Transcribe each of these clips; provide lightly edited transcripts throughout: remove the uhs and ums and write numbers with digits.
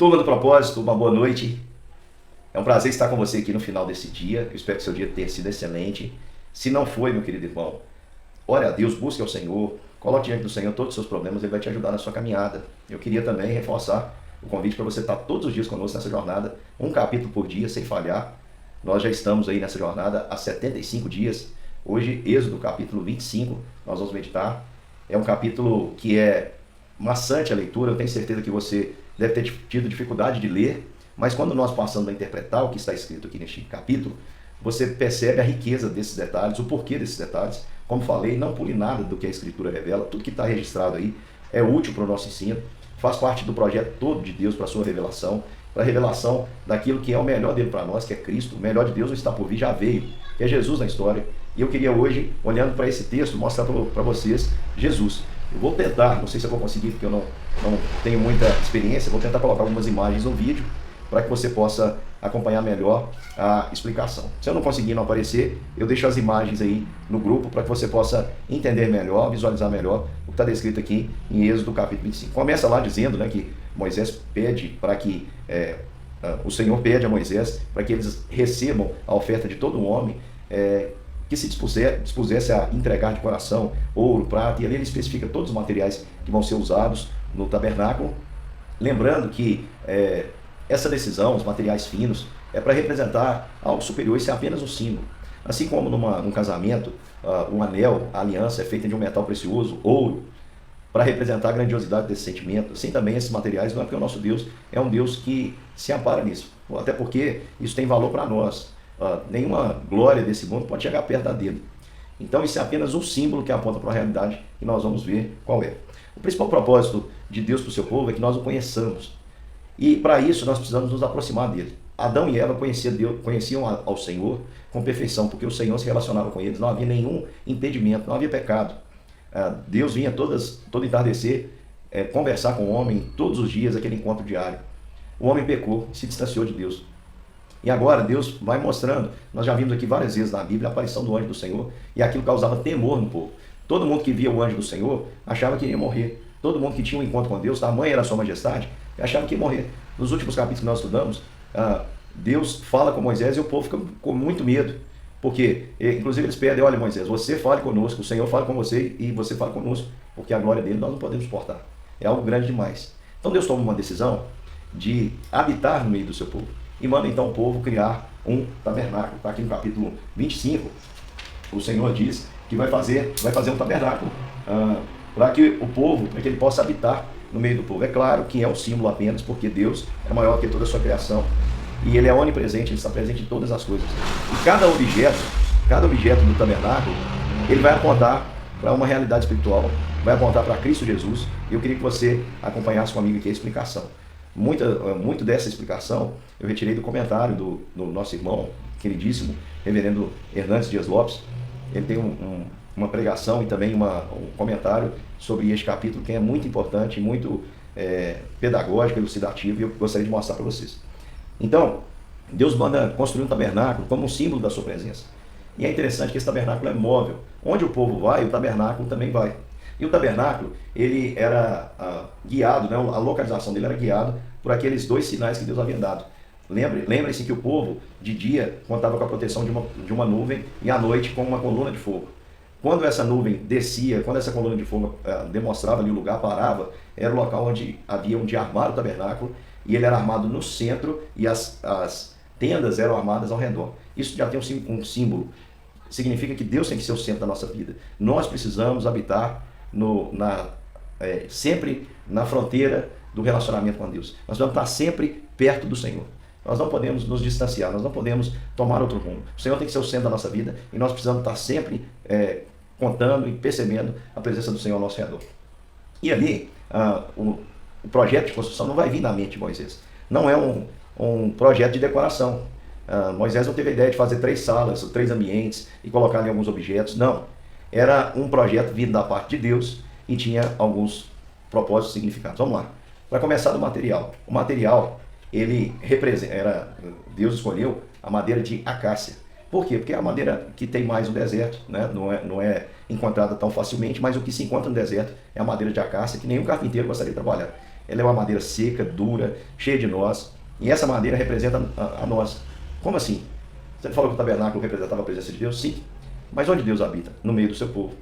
Turma do Propósito, uma boa noite. É um prazer estar com você aqui no final desse dia. Eu espero que seu dia tenha sido excelente. Se não foi, meu querido irmão, ore a Deus, busque ao Senhor, coloque diante do Senhor todos os seus problemas, Ele vai te ajudar na sua caminhada. Eu queria também reforçar o convite para você estar todos os dias conosco nessa jornada, um capítulo por dia, sem falhar. Nós já estamos aí nessa jornada há 75 dias. Hoje, Êxodo, capítulo 25, nós vamos meditar. É um capítulo que é maçante a leitura, eu tenho certeza que você deve ter tido dificuldade de ler, mas quando nós passamos a interpretar o que está escrito aqui neste capítulo, você percebe a riqueza desses detalhes, o porquê desses detalhes. Como falei, não pule nada do que a Escritura revela, tudo que está registrado aí é útil para o nosso ensino, faz parte do projeto todo de Deus para a sua revelação, para a revelação daquilo que é o melhor dele para nós, que é Cristo. O melhor de Deus não está por vir, já veio, que é Jesus na história. E eu queria hoje, olhando para esse texto, mostrar para vocês Jesus. Eu vou tentar, não sei se eu vou conseguir, porque eu não tenho muita experiência, vou tentar colocar algumas imagens no vídeo, para que você possa acompanhar melhor a explicação. Se eu não conseguir não aparecer, eu deixo as imagens aí no grupo para que você possa entender melhor, visualizar melhor o que está descrito aqui em Êxodo capítulo 25. Começa lá dizendo, né, que Moisés pede para que, o Senhor pede a Moisés para que eles recebam a oferta de todo homem que se dispusesse a entregar de coração ouro, prata, e ali ele especifica todos os materiais que vão ser usados no tabernáculo, lembrando que essa decisão, os materiais finos, é para representar algo superior e ser apenas um símbolo. Assim como num casamento, um anel, a aliança é feita de um metal precioso, ouro, para representar a grandiosidade desse sentimento. Assim também esses materiais, não é porque o nosso Deus é um Deus que se ampara nisso, até porque isso tem valor para nós. Nenhuma glória desse mundo pode chegar perto dele. Então isso é apenas um símbolo que aponta para a realidade e nós vamos ver qual é. O principal propósito de Deus para o seu povo é que nós o conheçamos. E para isso nós precisamos nos aproximar dele. Adão e Eva conheciam ao Senhor com perfeição, porque o Senhor se relacionava com eles, não havia nenhum impedimento, não havia pecado. Deus vinha todo entardecer, conversar com o homem todos os dias, aquele encontro diário. O homem pecou, se distanciou de Deus. E agora Deus vai mostrando, nós já vimos aqui várias vezes na Bíblia a aparição do anjo do Senhor, e aquilo causava temor no povo. Todo mundo que via o anjo do Senhor achava que ia morrer. Todo mundo que tinha um encontro com Deus, tamanha era a sua majestade, achava que ia morrer. Nos últimos capítulos que nós estudamos, Deus fala com Moisés e o povo fica com muito medo. Porque, inclusive, eles pedem: olha, Moisés, você fale conosco, o Senhor fala com você e você fala conosco, porque a glória dele nós não podemos suportar. É algo grande demais. Então Deus toma uma decisão de habitar no meio do seu povo. E manda então o povo criar um tabernáculo. Está aqui no capítulo 25, o Senhor diz que vai fazer um tabernáculo para que o povo, para que ele possa habitar no meio do povo. É claro que é um símbolo apenas, porque Deus é maior que toda a sua criação. E ele é onipresente, ele está presente em todas as coisas. E cada objeto do tabernáculo, ele vai apontar para uma realidade espiritual, vai apontar para Cristo Jesus. E eu queria que você acompanhasse comigo aqui a explicação. Muito dessa explicação eu retirei do comentário do nosso irmão queridíssimo, reverendo Hernandes Dias Lopes. Ele tem uma pregação e também um comentário sobre este capítulo que é muito importante, muito pedagógico, elucidativo, e eu gostaria de mostrar para vocês. Então, Deus manda construir um tabernáculo como um símbolo da sua presença. E é interessante que esse tabernáculo é móvel. Onde o povo vai, o tabernáculo também vai. E o tabernáculo, ele era guiado, né? A localização dele era guiado por aqueles dois sinais que Deus havia dado. Lembre-se que o povo, de dia, contava com a proteção de uma nuvem e à noite com uma coluna de fogo. Quando essa nuvem descia, quando essa coluna de fogo demonstrava ali o lugar, parava, era o local onde havia onde armar o tabernáculo, e ele era armado no centro e as tendas eram armadas ao redor. Isso já tem um símbolo. Significa que Deus tem que ser o centro da nossa vida. Nós precisamos habitar sempre na fronteira do relacionamento com Deus. Nós vamos estar sempre perto do Senhor. Nós não podemos nos distanciar, nós não podemos tomar outro rumo. O Senhor tem que ser o centro da nossa vida e nós precisamos estar sempre contando e percebendo a presença do Senhor ao nosso redor. E ali, o projeto de construção não vai vir da mente de Moisés. Não é um projeto de decoração. Moisés não teve a ideia de fazer 3 salas, 3 ambientes e colocar ali alguns objetos. Não. Era um projeto vindo da parte de Deus e tinha alguns propósitos significados. Vamos lá. Para começar, do material. O material, ele representa, Deus escolheu a madeira de acácia. Por quê? Porque é a madeira que tem mais no deserto, né? Não é encontrada tão facilmente, mas o que se encontra no deserto é a madeira de acácia, que nenhum carpinteiro gostaria de trabalhar. ela é uma madeira seca, dura, cheia de nós, e essa madeira representa a nós. Como assim? Você falou que o tabernáculo representava a presença de Deus? Sim. Mas onde Deus habita? No meio do seu povo.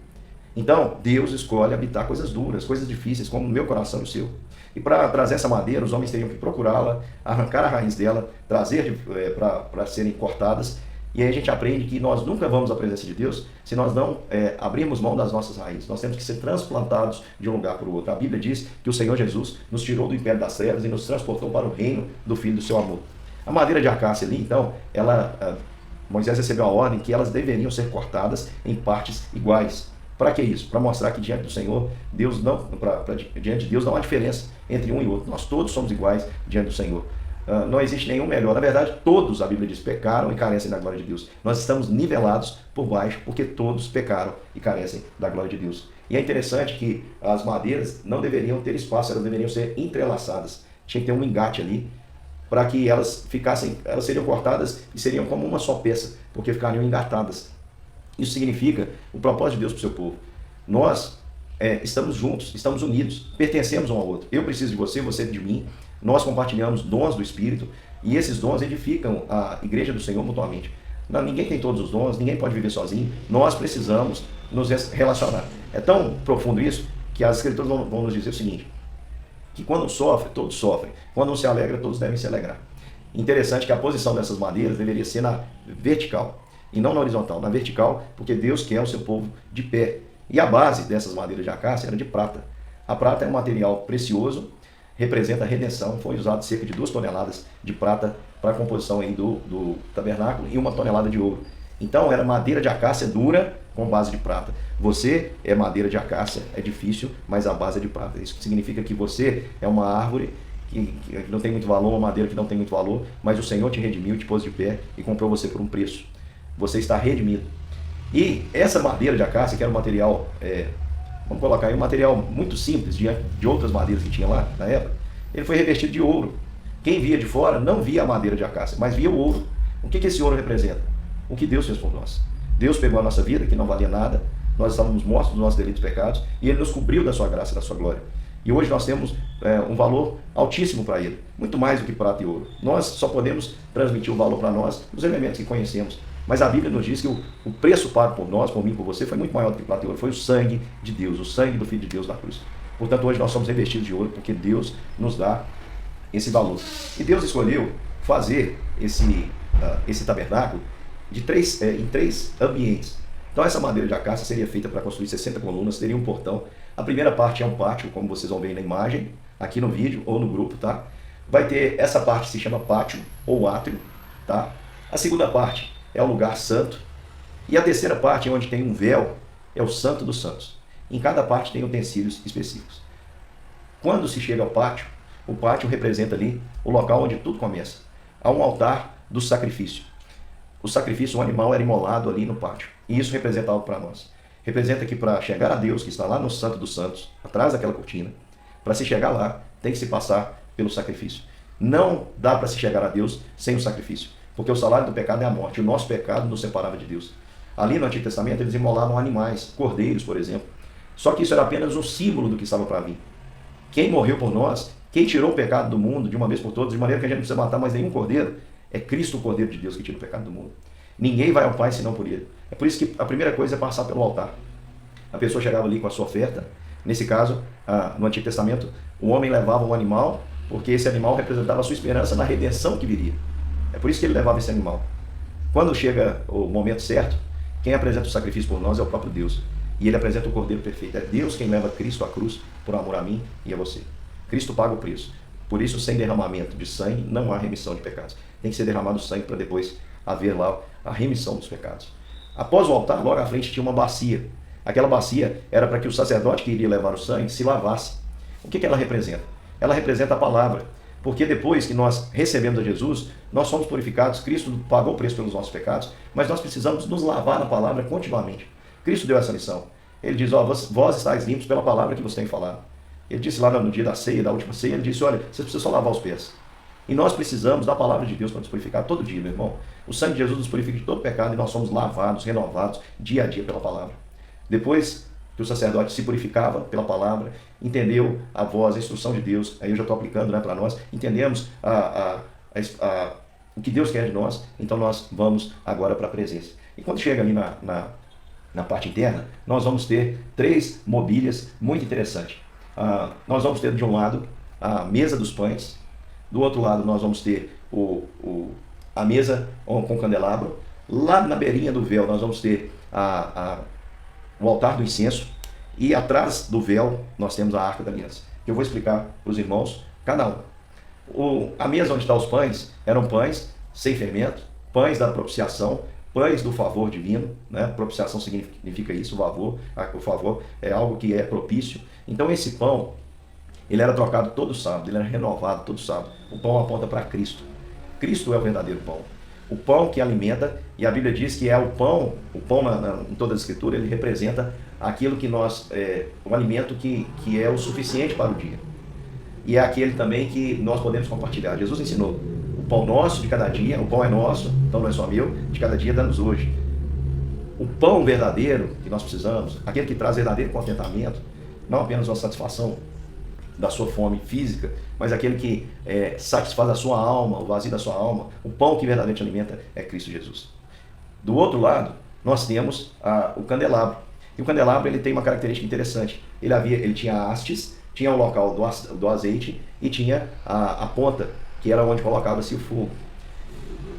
Então, Deus escolhe habitar coisas duras, coisas difíceis, como o meu coração e o seu. E para trazer essa madeira, os homens teriam que procurá-la, arrancar a raiz dela, trazer para serem cortadas. E aí a gente aprende que nós nunca vamos à presença de Deus se nós não abrirmos mão das nossas raízes. Nós temos que ser transplantados de um lugar para o outro. A Bíblia diz que o Senhor Jesus nos tirou do império das trevas e nos transportou para o reino do Filho do seu amor. A madeira de acácia ali, então, Moisés recebeu a ordem que elas deveriam ser cortadas em partes iguais. Para que isso? Para mostrar que diante do Senhor, diante de Deus não há diferença entre um e outro. Nós todos somos iguais diante do Senhor. Não existe nenhum melhor. Na verdade, todos, a Bíblia diz, pecaram e carecem da glória de Deus. Nós estamos nivelados por baixo porque todos pecaram e carecem da glória de Deus. E é interessante que as madeiras não deveriam ter espaço, elas deveriam ser entrelaçadas. Tinha que ter um engate ali para que elas seriam cortadas e seriam como uma só peça, porque ficariam engatadas. Isso significa o propósito de Deus para o seu povo. Nós estamos juntos, estamos unidos, pertencemos um ao outro. Eu preciso de você, você de mim. Nós compartilhamos dons do Espírito e esses dons edificam a igreja do Senhor mutuamente. Não, ninguém tem todos os dons, ninguém pode viver sozinho. Nós precisamos nos relacionar. É tão profundo isso que as Escrituras vão nos dizer o seguinte, que quando um sofre, todos sofrem. Quando um se alegra, todos devem se alegrar. Interessante que a posição dessas madeiras deveria ser na vertical e não na horizontal. Na vertical, porque Deus quer o seu povo de pé. E a base dessas madeiras de acácia era de prata. A prata é um material precioso, representa a redenção. Foi usado cerca de 2 toneladas de prata para a composição aí do tabernáculo e 1 tonelada de ouro. Então era madeira de acácia dura com base de prata. Você é madeira de acácia, é difícil, mas a base é de prata. Isso significa que você é uma árvore que não tem muito valor, uma madeira que não tem muito valor, mas o Senhor te redimiu, te pôs de pé e comprou você por um preço. Você está redimido. E essa madeira de acácia, que era um material, vamos colocar aí, um material muito simples, diante de outras madeiras que tinha lá na época, ele foi revestido de ouro. Quem via de fora não via a madeira de acácia, mas via o ouro. O que esse ouro representa? O que Deus fez por nós. Deus pegou a nossa vida, que não valia nada, nós estávamos mortos dos nossos delitos e pecados, e Ele nos cobriu da sua graça e da sua glória. E hoje nós temos um valor altíssimo para Ele, muito mais do que prata e ouro. Nós só podemos transmitir o valor para nós nos elementos que conhecemos. Mas a Bíblia nos diz que o preço pago por nós, por mim, por você, foi muito maior do que prata e ouro. Foi o sangue de Deus, o sangue do Filho de Deus na cruz. Portanto, hoje nós somos revestidos de ouro porque Deus nos dá esse valor. E Deus escolheu fazer esse tabernáculo em 3 ambientes. Então essa madeira de acácia seria feita para construir 60 colunas, teria um portão. A primeira parte é um pátio, como vocês vão ver na imagem, aqui no vídeo ou no grupo, tá? Vai ter essa parte que se chama pátio ou átrio, tá? A segunda parte é o lugar santo. E a terceira parte, onde tem um véu, é o santo dos santos. Em cada parte tem utensílios específicos. Quando se chega ao pátio, o pátio representa ali o local onde tudo começa. Há um altar do sacrifício. O sacrifício, um animal era imolado ali no pátio. E isso representa algo para nós. Representa que para chegar a Deus, que está lá no Santo dos Santos, atrás daquela cortina, para se chegar lá, tem que se passar pelo sacrifício. Não dá para se chegar a Deus sem o sacrifício. Porque o salário do pecado é a morte. O nosso pecado nos separava de Deus. Ali no Antigo Testamento eles imolavam animais, cordeiros, por exemplo. Só que isso era apenas um símbolo do que estava para vir. Quem morreu por nós, quem tirou o pecado do mundo de uma vez por todas, de maneira que a gente não precisa matar mais nenhum cordeiro, é Cristo, o Cordeiro de Deus, que tira o pecado do mundo. Ninguém vai ao Pai senão por Ele. É por isso que a primeira coisa é passar pelo altar. A pessoa chegava ali com a sua oferta. Nesse caso, no Antigo Testamento, o homem levava um animal, porque esse animal representava a sua esperança na redenção que viria. É por isso que ele levava esse animal. Quando chega o momento certo, quem apresenta o sacrifício por nós é o próprio Deus. E Ele apresenta o Cordeiro perfeito. É Deus quem leva Cristo à cruz por amor a mim e a você. Cristo paga o preço. Por isso, sem derramamento de sangue, não há remissão de pecados. Tem que ser derramado sangue para depois haver lá a remissão dos pecados. Após o altar, logo à frente tinha uma bacia. Aquela bacia era para que o sacerdote que iria levar o sangue se lavasse. O que ela representa? Ela representa a palavra. Porque depois que nós recebemos a Jesus, nós somos purificados. Cristo pagou o preço pelos nossos pecados, mas nós precisamos nos lavar na palavra continuamente. Cristo deu essa lição. Ele diz, vós estáis limpos pela palavra que você tem falado. Ele disse lá no dia da ceia, da última ceia, ele disse, olha, vocês precisam só lavar os pés. E nós precisamos da palavra de Deus para nos purificar todo dia, meu irmão. O sangue de Jesus nos purifica de todo pecado e nós somos lavados, renovados dia a dia pela palavra. Depois que o sacerdote se purificava pela palavra, entendeu a voz, a instrução de Deus, aí eu já estou aplicando, né, para nós, entendemos o que Deus quer de nós, então nós vamos agora para a presença. E quando chega ali na parte interna, nós vamos ter 3 mobílias muito interessantes. Nós vamos ter de um lado a mesa dos pães, do outro lado nós vamos ter a mesa com candelabro, lá na beirinha do véu nós vamos ter o altar do incenso, e atrás do véu nós temos a arca da aliança. Eu vou explicar para os irmãos cada um. A mesa onde estão os pães eram pães sem fermento, pães da propiciação, pães do favor divino, né? Propiciação significa isso, o favor é algo que é propício. Então esse pão, ele era trocado todo sábado, ele era renovado todo sábado. O pão aponta para Cristo. Cristo é o verdadeiro pão. O pão que alimenta, e a Bíblia diz que é o pão em toda a Escritura, ele representa aquilo que o alimento que é o suficiente para o dia. E é aquele também que nós podemos compartilhar. Jesus ensinou, o pão nosso de cada dia, o pão é nosso, então não é só meu, de cada dia dá-nos hoje. O pão verdadeiro que nós precisamos, aquele que traz verdadeiro contentamento, não apenas uma satisfação da sua fome física, mas aquele que satisfaz a sua alma, o vazio da sua alma, o pão que verdadeiramente alimenta é Cristo Jesus. Do outro lado, nós temos o candelabro. E o candelabro ele tem uma característica interessante. Ele tinha hastes, tinha o local do azeite e tinha a ponta, que era onde colocava-se o fogo.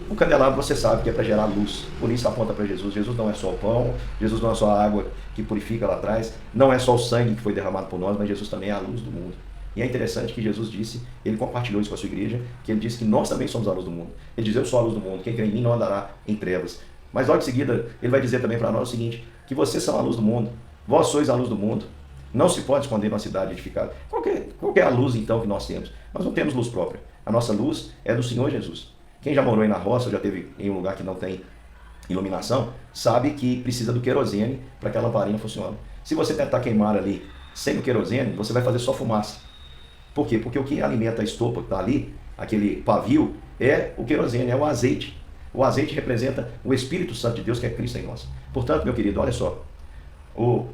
O candelabro você sabe que é para gerar luz, por isso aponta para Jesus. Jesus não é só o pão, Jesus não é só a água que purifica lá atrás, não é só o sangue que foi derramado por nós, mas Jesus também é a luz do mundo. E é interessante que Jesus disse, ele compartilhou isso com a sua igreja, que ele disse que nós também somos a luz do mundo. Ele diz, eu sou a luz do mundo, quem crê em mim não andará em trevas. Mas logo em seguida, ele vai dizer também para nós o seguinte, que vocês são a luz do mundo, vós sois a luz do mundo, não se pode esconder uma cidade edificada. Qual que é a luz então que nós temos? Nós não temos luz própria, a nossa luz é do Senhor Jesus. Quem já morou aí na roça, já esteve em um lugar que não tem iluminação, sabe que precisa do querosene para que a lamparina funcione. Se você tentar queimar ali sem o querosene, você vai fazer só fumaça. Por quê? Porque o que alimenta a estopa que está ali, aquele pavio, é o querosene, é o azeite. O azeite representa o Espírito Santo de Deus, que é Cristo em nós. Portanto, meu querido, olha só,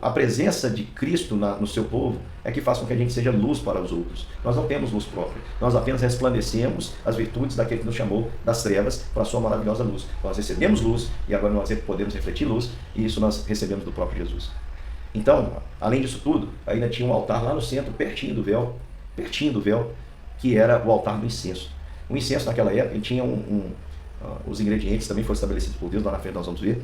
a presença de Cristo no seu povo é que faz com que a gente seja luz para os outros. Nós não temos luz própria, nós apenas resplandecemos as virtudes daquele que nos chamou das trevas para a sua maravilhosa luz. Nós recebemos luz e agora nós podemos refletir luz, e isso nós recebemos do próprio Jesus. Então, além disso tudo, ainda tinha um altar lá no centro, pertinho do véu, que era o altar do incenso. O incenso naquela época ele tinha os ingredientes também foram estabelecidos por Deus, lá na frente nós vamos ver,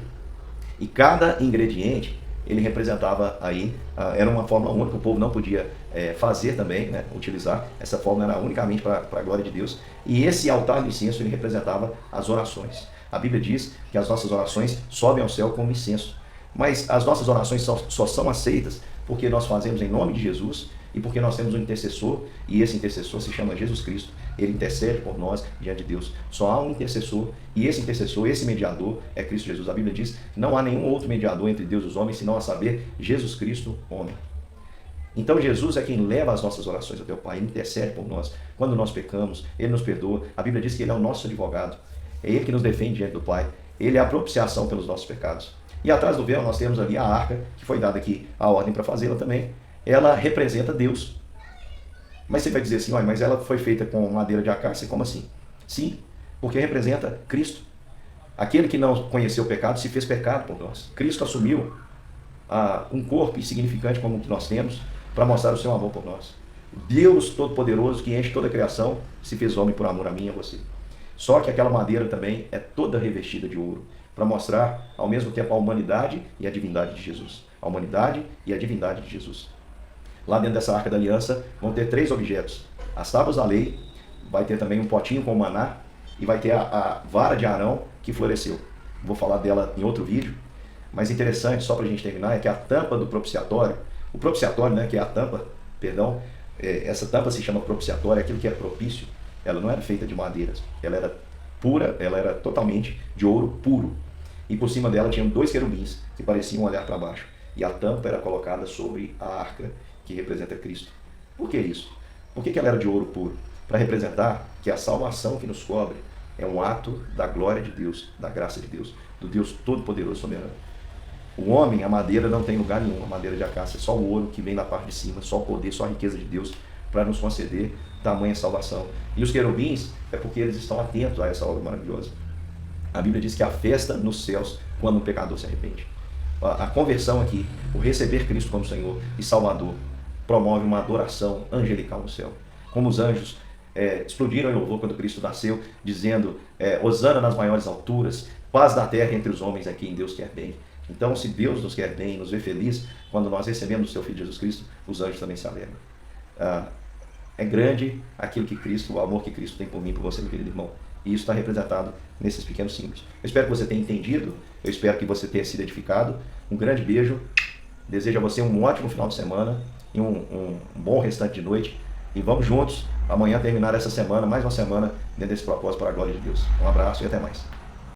e cada ingrediente ele representava aí, era uma fórmula única, o povo não podia fazer também, né, utilizar, essa fórmula era unicamente para a glória de Deus, e esse altar do incenso ele representava as orações. A Bíblia diz que as nossas orações sobem ao céu como incenso, mas as nossas orações só são aceitas porque nós fazemos em nome de Jesus e porque nós temos um intercessor, e esse intercessor se chama Jesus Cristo. Ele intercede por nós diante de Deus. Só há um intercessor, e esse intercessor, esse mediador é Cristo Jesus. A Bíblia diz que não há nenhum outro mediador entre Deus e os homens, senão a saber, Jesus Cristo, homem. Então Jesus é quem leva as nossas orações até o Pai, ele intercede por nós. Quando nós pecamos, ele nos perdoa. A Bíblia diz que ele é o nosso advogado, é ele que nos defende diante do Pai. Ele é a propiciação pelos nossos pecados. E atrás do véu nós temos ali a arca, que foi dada aqui a ordem para fazê-la também. Ela representa Deus. Mas você vai dizer assim, mas ela foi feita com madeira de acácia, como assim? Sim, porque representa Cristo. Aquele que não conheceu o pecado se fez pecado por nós. Cristo assumiu um corpo insignificante como o que nós temos para mostrar o seu amor por nós. Deus Todo-Poderoso, que enche toda a criação, se fez homem por amor a mim e a você. Só que aquela madeira também é toda revestida de ouro, para mostrar ao mesmo tempo a humanidade e a divindade de Jesus. A humanidade e a divindade de Jesus. Lá dentro dessa arca da aliança vão ter 3 objetos. As tábuas da lei, vai ter também um potinho com maná e vai ter a vara de Arão que floresceu. Vou falar dela em outro vídeo, mas interessante, só para a gente terminar, é que a tampa do propiciatório, o propiciatório, né, que é a tampa, essa tampa se chama propiciatório, aquilo que é propício, ela não era feita de madeiras, ela era pura, ela era totalmente de ouro puro. E por cima dela tinham 2 querubins que pareciam olhar para baixo. E a tampa era colocada sobre a arca que representa Cristo. Por que isso? Por que ela era de ouro puro? Para representar que a salvação que nos cobre é um ato da glória de Deus, da graça de Deus, do Deus Todo-Poderoso soberano. O homem, a madeira não tem lugar nenhum, a madeira de acácia, é só o ouro que vem da parte de cima, só o poder, só a riqueza de Deus para nos conceder tamanha salvação. E os querubins é porque eles estão atentos a essa obra maravilhosa. A Bíblia diz que há festa nos céus quando o pecador se arrepende. A conversão aqui, o receber Cristo como Senhor e Salvador, promove uma adoração angelical no céu. Como os anjos explodiram em louvor quando Cristo nasceu, dizendo, Hosana nas maiores alturas, paz da terra entre os homens a quem Deus quer bem. Então, se Deus nos quer bem, nos vê feliz, quando nós recebemos o seu Filho Jesus Cristo, os anjos também se alegram. É grande aquilo que Cristo, o amor que Cristo tem por mim, por você, meu querido irmão. E isso está representado nesses pequenos símbolos. Eu espero que você tenha entendido, eu espero que você tenha sido edificado. Um grande beijo, desejo a você um ótimo final de semana e um bom restante de noite. E vamos juntos, amanhã terminar essa semana, mais uma semana, dentro desse propósito para a glória de Deus. Um abraço e até mais.